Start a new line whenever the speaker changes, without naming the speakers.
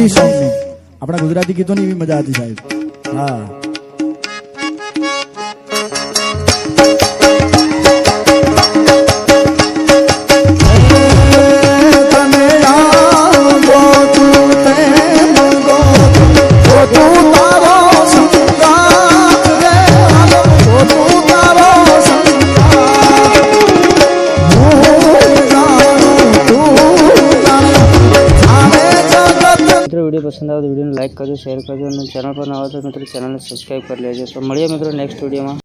ગુજરાતી સોંગની, આપણા ગુજરાતી ગીતોની એવી મજા હતી સાહેબ. હા
वीडियो पसंद आए तो वीडियो ने लाइक करजो, शेर करजो, चैनल पर ना हो तो मित्रों चैनल ने सब्सक्राइब कर लेजो। तो મળીએ મિત્રો નેક્स्ट वीडियो में।